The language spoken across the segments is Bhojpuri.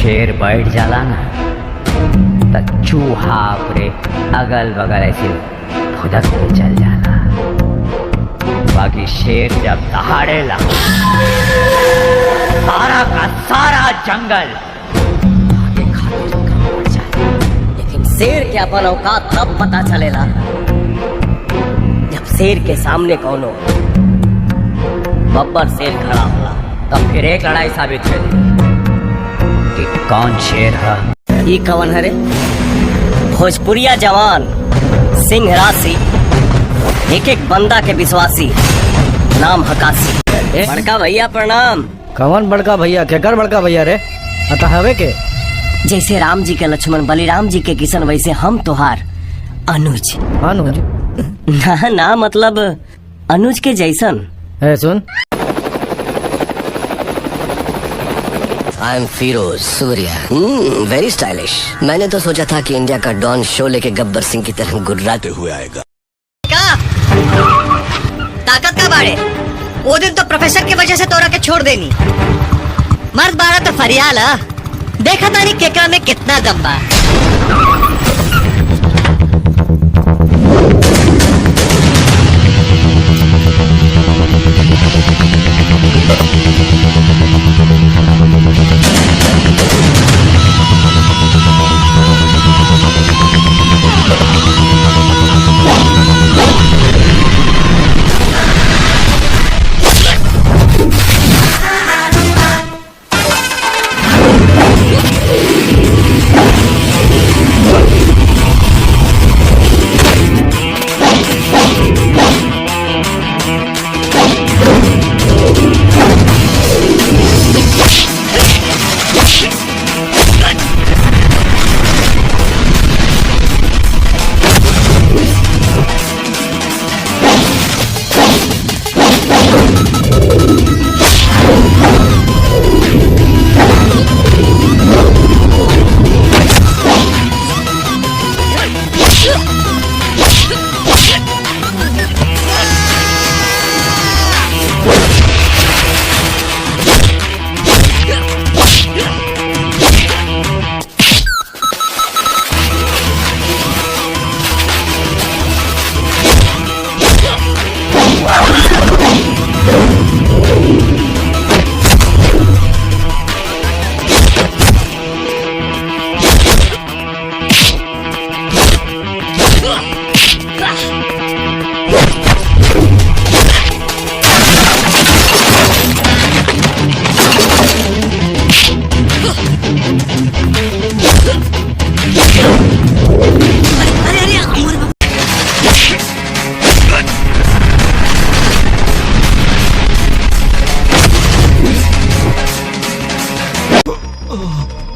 शेर बैठ जाला ना तो चूहा पूरे अगल बगल ऐसे फुदक के चल जाला। बाकी शेर जब दहाड़ेला सारा का सारा जंगल आगे खातिर कम पड़ जाए। लेकिन शेर के अपन औकात तब पता चलेला जब शेर के सामने कौनो बब्बर शेर खड़ा होला। तब फिर एक लड़ाई साबित चली कि कौन शेर है। ई कवन हरे? भोजपुरिया जवान सिंह राशि, एक एक बंदा के विश्वासी, नाम हकासी। बड़का भैया प्रणाम। कवन बड़का भैया? केकर बड़का भैया रे? अतः हवे के जैसे राम जी के लक्ष्मण, बलिराम जी के किशन, वैसे हम तोहार अनुज। अनुज? ना मतलब अनुज के जैसन। है सुन, I am Firoz Surya. Very stylish. मैंने तो सोचा था कि इंडिया का डॉन शो लेके गब्बर सिंह की तरह गुर्राते हुए आएगा। क्या ताकत का बाड़े? वो दिन तो प्रोफेसर की वजह से तोरा के छोड़ देनी। मर्द बारा तो फरियाला, देखा तानी केकरा में कितना दम बा।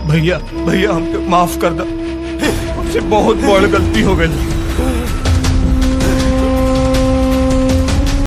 भैया भैया हमके माफ कर दा, हमसे बहुत बड़ गलती हो गई।